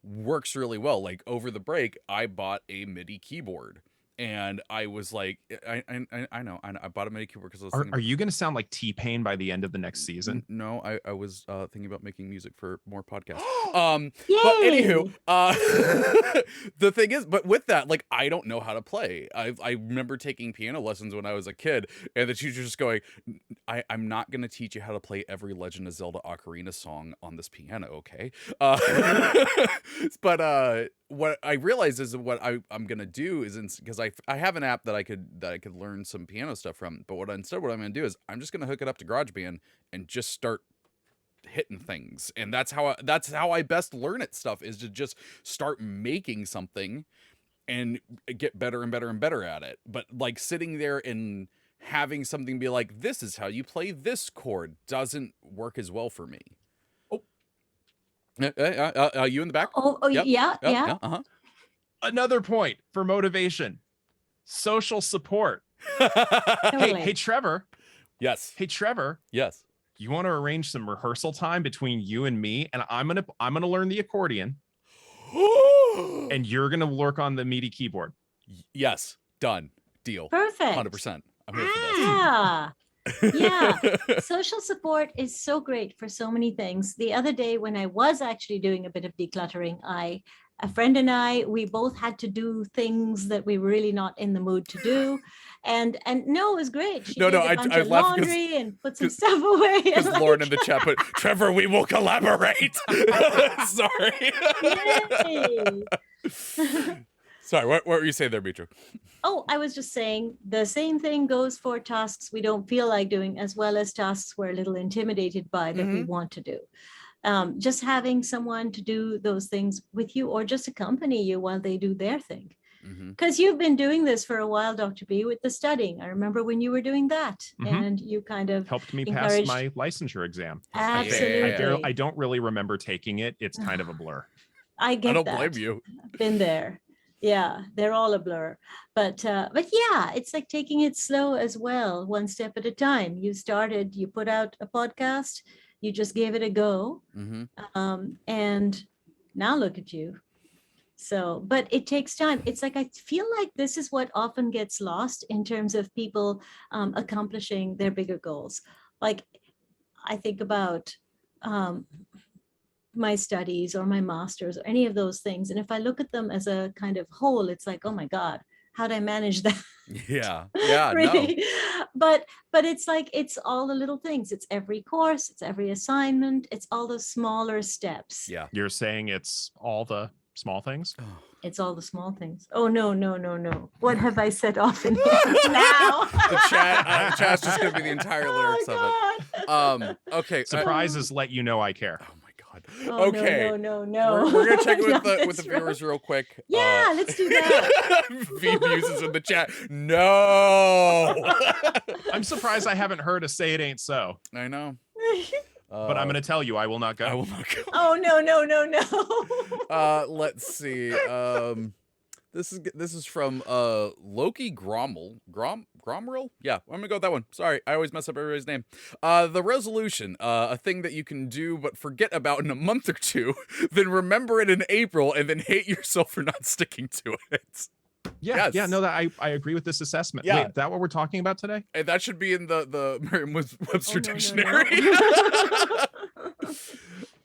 works really well. Like over the break, I bought a MIDI keyboard. And I was like, I know, I bought a MIDI keyboard because I was thinking, are you going to sound like T-Pain by the end of the next season? No, I was thinking about making music for more podcasts. But anywho, the thing is, but with that, like, I don't know how to play. I remember taking piano lessons when I was a kid, and the teacher just going, I'm not going to teach you how to play every Legend of Zelda Ocarina song on this piano, okay? But what I realized is what I'm gonna do is, because I have an app that I could learn some piano stuff from, but what I'm gonna do is I'm just gonna hook it up to GarageBand and just start hitting things, and that's how I best learn it stuff, is to just start making something and get better and better and better at it. But like sitting there and having something be like, this is how you play this chord, doesn't work as well for me. You in the back? Oh, Yep, yeah, Yep, yeah. Uh-huh. Another point for motivation: social support. Totally. Hey, Trevor. Yes. Hey, Trevor. Yes. You want to arrange some rehearsal time between you and me, and I'm gonna learn the accordion, and you're gonna work on the MIDI keyboard. Yes. Done. Deal. Perfect. 100%. I'm here for this. Yeah. Yeah. Social support is so great for so many things. The other day when I was actually doing a bit of decluttering, a friend and I, we both had to do things that we were really not in the mood to do. And no, it was great. She did a bunch of laundry and put some stuff away. Because Lauren in the chat put, Trevor, we will collaborate. Sorry. Yay. Sorry, what were you saying there, Mitra? Oh, I was just saying the same thing goes for tasks we don't feel like doing, as well as tasks we're a little intimidated by that we want to do. Just having someone to do those things with you, or just accompany you while they do their thing. Because you've been doing this for a while, Dr. B, with the studying. I remember when you were doing that, and you kind of helped me pass my licensure exam. Absolutely. I don't really remember taking it. It's kind of a blur. I get that. I don't blame you. Been there. Yeah, they're all a blur. But yeah, it's like taking it slow as well, one step at a time. You put out a podcast, you just gave it a go. And now look at you. So, but it takes time. It's like, I feel like this is what often gets lost in terms of people accomplishing their bigger goals. Like, I think about my studies or my master's or any of those things. And if I look at them as a kind of whole, it's like, oh my God, how'd I manage that? Yeah. Really? No. But it's like, it's all the little things. It's every course, it's every assignment, it's all the smaller steps. Yeah. You're saying it's all the small things? It's all the small things. Oh, no. What have I set off in here now? The chat's just going to be the entire lyrics of it. Okay. Surprises let you know I care. Oh my God. Oh, Okay. No. We're going to check Not with the this viewers real quick. Yeah, let's do that. V uses in the chat. No. I'm surprised I haven't heard a say it ain't so. I know. But I'm going to tell you, I will not go. I will not go. Oh, no. Let's see. This is from Loki Gromrel. Gromrel? Yeah, I'm gonna go with that one. Sorry, I always mess up everybody's name. The resolution, a thing that you can do but forget about in a month or two, then remember it in April, and then hate yourself for not sticking to it. Yeah, no, that I agree with this assessment. Yeah. Wait, is that what we're talking about today? And that should be in the Merriam-Webster dictionary.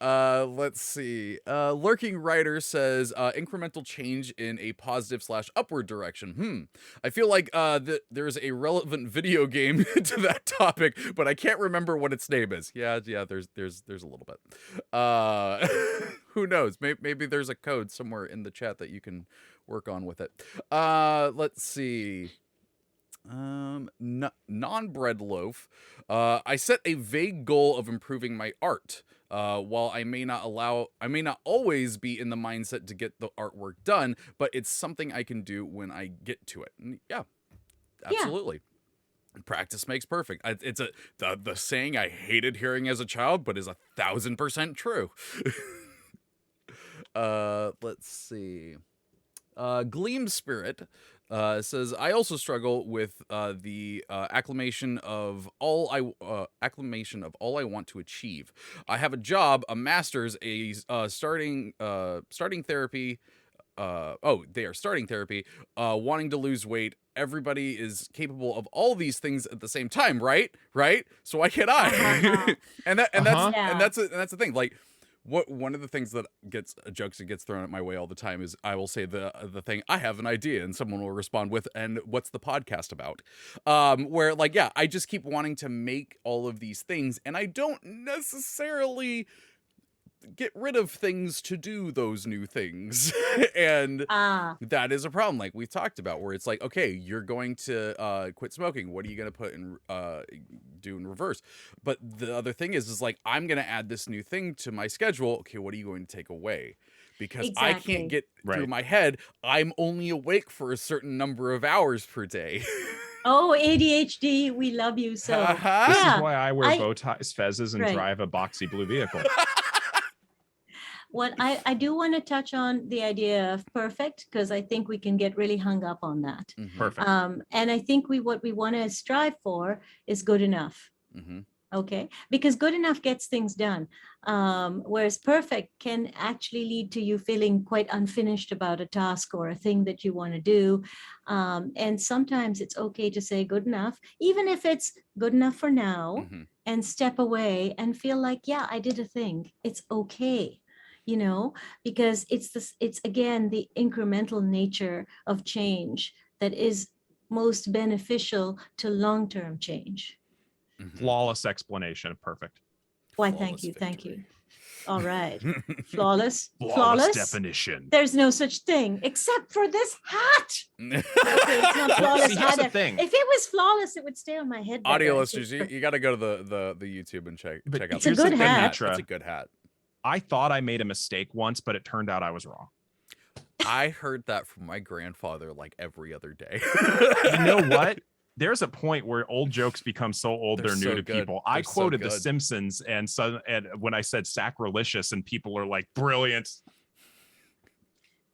Let's see. Lurking Writer says incremental change in a positive / upward direction. I feel like there's a relevant video game to that topic, but I can't remember what its name is. Yeah. There's a little bit. Who knows? Maybe there's a code somewhere in the chat that you can work on with it. Let's see. Non-bread loaf. I set a vague goal of improving my art. While I may not always be in the mindset to get the artwork done, but it's something I can do when I get to it. And yeah, absolutely. Yeah. Practice makes perfect. It's the saying I hated hearing as a child, but is 1,000% true. Let's see. Gleam Spirit says, I also struggle with the acclamation of all I want to achieve. I have a job, a master's, starting therapy. They are starting therapy, wanting to lose weight. Everybody is capable of all these things at the same time, right? So why can't I? and that's the thing. Like, one of the things that gets thrown at my way all the time is I will say the thing, I have an idea, and someone will respond with, and what's the podcast about? Where like, yeah, I just keep wanting to make all of these things, and I don't necessarily get rid of things to do those new things. And that is a problem, like we've talked about, where it's like, okay, you're going to quit smoking. What are you going to put in do in reverse? But the other thing is like, I'm going to add this new thing to my schedule. Okay, what are you going to take away? Because I can't get through my head. I'm only awake for a certain number of hours per day. Oh, ADHD, we love you so. This is why I wear bow ties, fezzes, and drive a boxy blue vehicle. What I do want to touch on the idea of perfect, because I think we can get really hung up on that. Perfect. And I think what we want to strive for is good enough. Okay, because good enough gets things done, whereas perfect can actually lead to you feeling quite unfinished about a task or a thing that you want to do. And sometimes it's okay to say good enough, even if it's good enough for now, and step away and feel like, yeah, I did a thing. It's okay, you know, because it's again the incremental nature of change that is most beneficial to long-term change. Flawless explanation of perfect. Why, Flawless thank you. Thank you. victory. All right. Flawless. Flawless definition. There's no such thing except for this hat. Okay, it's not flawless See, here's the either. thing. If it was flawless, it would stay on my head better. Audio I listeners, think. you got to go to the YouTube and check But out. It's a here's the good thing, hat. Mitra. It's a good hat. I thought I made a mistake once, but it turned out I was wrong. I heard that from my grandfather like every other day. You know what? There's a point where old jokes become so old They're they're so new to good. people. I They're so quoted The good. Simpsons, and when I said sacrilegious, and people are like, brilliant.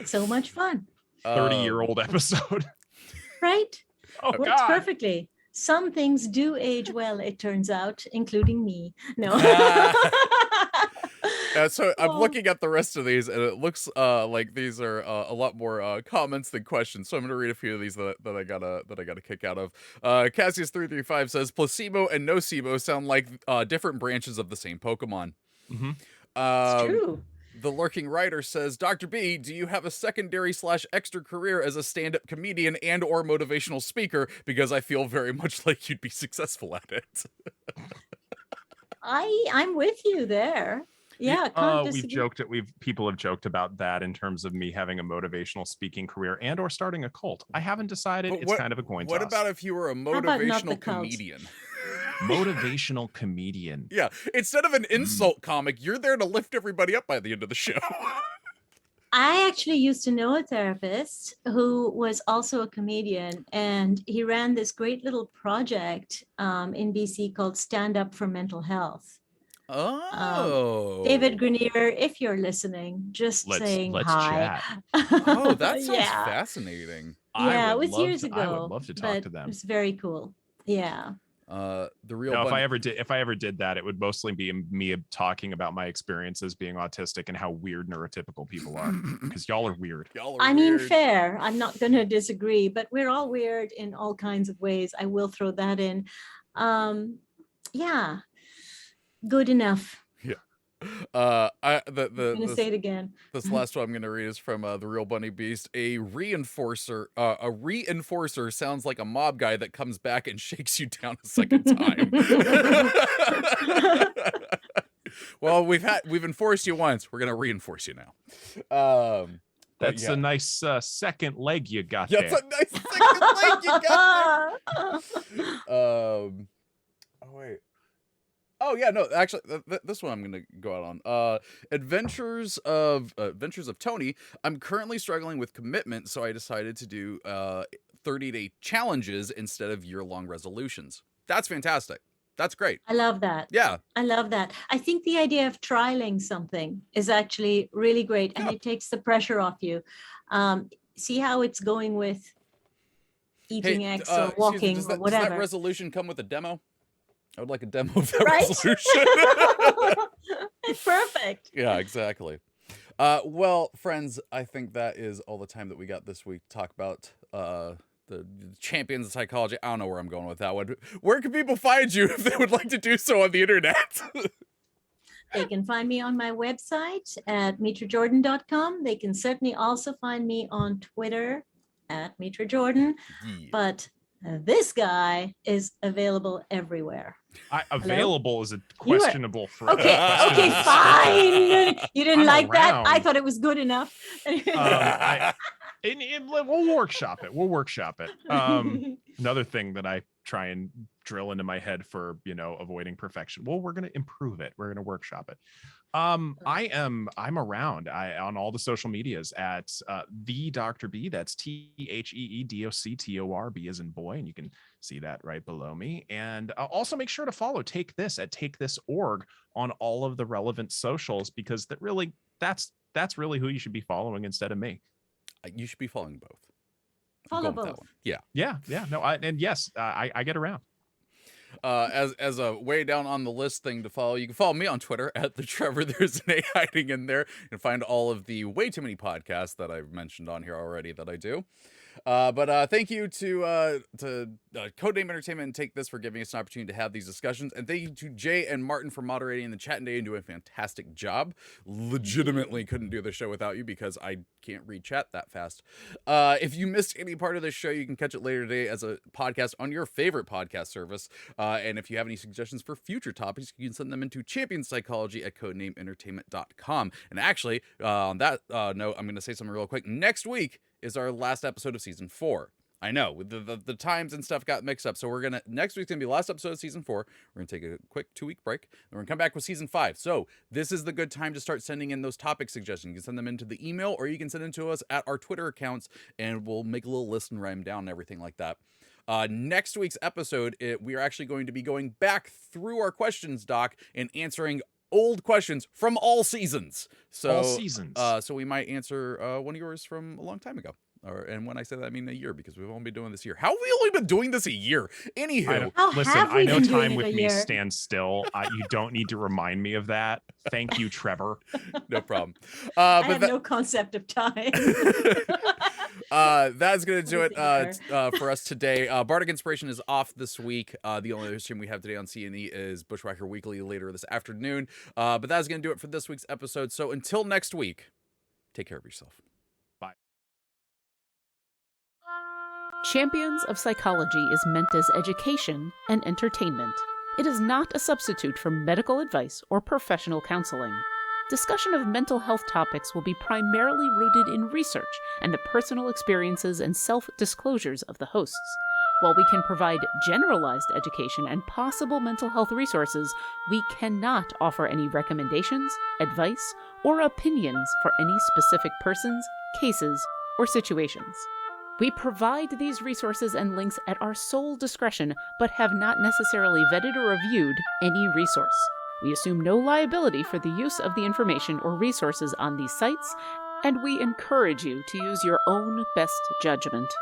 So much fun, 30-year-old episode. right? Oh, Works God. perfectly. Some things do age well, it turns out, including me. No. So I'm Oh. looking at the rest of these, and it looks like these are a lot more comments than questions. So I'm gonna read a few of these that I got a kick out of. Cassius335 says placebo and nocebo sound like different branches of the same Pokemon. It's true. The Lurking Writer says, Dr. B, do you have a secondary/extra career as a stand-up comedian and or motivational speaker? Because I feel very much like you'd be successful at it. I'm with you there. Yeah, can't We've disagree. joked at people have joked about that in terms of me having a motivational speaking career and or starting a cult. I haven't decided. But It's kind of a coin What toss. about if you were a about not the motivational cult? comedian? Motivational comedian? Yeah, instead of an insult comic, you're there to lift everybody up by the end of the show. I actually used to know a therapist who was also a comedian, and he ran this great little project in BC called Stand Up for Mental Health. Oh, David Grenier, if you're listening, just saying let's hi. chat. Oh, that sounds Yeah. fascinating. Yeah, I it would was love years to- ago. I would love to talk but to them. It was very cool. Yeah. The real No, if bunny- I ever did that, it would mostly be me talking about my experiences being autistic and how weird neurotypical people are, because y'all are weird. Y'all are I mean, weird. fair. I'm not going to disagree, but we're all weird in all kinds of ways. I will throw that in. Yeah. Good enough. I'm I'm going to say it again. This last one I'm going to read is from the Real Bunny Beast. A reinforcer sounds like a mob guy that comes back and shakes you down a second time. Well, we've enforced you once. We're going to reinforce you now. That's yeah. a nice second leg you got Yeah, there. it's a nice second leg you got there. Oh wait. Oh yeah, no, actually, this one I'm gonna go out on. Adventures of Tony. I'm currently struggling with commitment, so I decided to do 30-day challenges instead of year-long resolutions. That's fantastic. That's great. I love that. Yeah. I love that. I think the idea of trialing something is actually really great, and it takes the pressure off you. See how it's going with eating eggs or excuse me, walking does or that whatever. resolution come with a demo? I would like a demo of that Right? resolution. It's perfect. Yeah, exactly. Well, friends, I think that is all the time that we got this week to talk about the champions of psychology. I don't know where I'm going with that one. Where can people find you if they would like to do so on the internet? They can find me on my website at mitrajordan.com. They can certainly also find me on Twitter at Mitra Jordan. Yeah. But this guy is available everywhere. Available is a questionable phrase. Okay, fine. You didn't I'm like that? I around. thought it was good enough. We'll workshop it. Another thing that I try and drill into my head for, avoiding perfection. Well, we're going to improve it. We're going to workshop it. I'm around on all the social medias at the Dr. B. That's TheeDoctor, B as in boy, and you can see that right below me. And also make sure to follow Take This at Take This.org on all of the relevant socials, because that really that's really who you should be following instead of me. You should be following both. Follow going with that both. one. Yeah. Yeah. No, I get around. As a way down on the list thing to follow, you can follow me on Twitter at the Treavor. There's an A hiding in there, and find all of the way too many podcasts that I've mentioned on here already that I do. But thank you to Codename Entertainment and Take This for giving us an opportunity to have these discussions. And thank you to Jay and Martin for moderating the chat today and doing a fantastic job. Legitimately couldn't do the show without you because I can't read chat that fast. If you missed any part of this show, you can catch it later today as a podcast on your favorite podcast service. And if you have any suggestions for future topics, you can send them into championpsychology@codenameentertainment.com. And actually, on that note, I'm going to say something real quick. Next week is our last episode of season 4. I know with the times and stuff got mixed up. So next week's gonna be the last episode of season 4. We're gonna take a quick 2-week break. And we're gonna come back with season 5. So this is the good time to start sending in those topic suggestions. You can send them into the email, or you can send them to us at our Twitter accounts, and we'll make a little list and write them down and everything like that. Next week's episode, we are actually going to be going back through our questions doc and answering old questions from all seasons. So All seasons. So we might answer one of yours from a long time ago. And when I say that, I mean a year, because we've only been doing this year. How have we only been doing this a year? Anywho. I know time with me stands still. You don't need to remind me of that. Thank you, Treavor. No problem. I have no concept of time. That's going to do it for us today. Bardic Inspiration is off this week. The only other stream we have today on C&E is Bushwhacker Weekly later this afternoon. But that's going to do it for this week's episode. So until next week, take care of yourself. Bye. Champions of Psychology is meant as education and entertainment. It is not a substitute for medical advice or professional counseling. Discussion of mental health topics will be primarily rooted in research and the personal experiences and self-disclosures of the hosts. While we can provide generalized education and possible mental health resources, we cannot offer any recommendations, advice, or opinions for any specific persons, cases, or situations. We provide these resources and links at our sole discretion, but have not necessarily vetted or reviewed any resource. We assume no liability for the use of the information or resources on these sites, and we encourage you to use your own best judgment.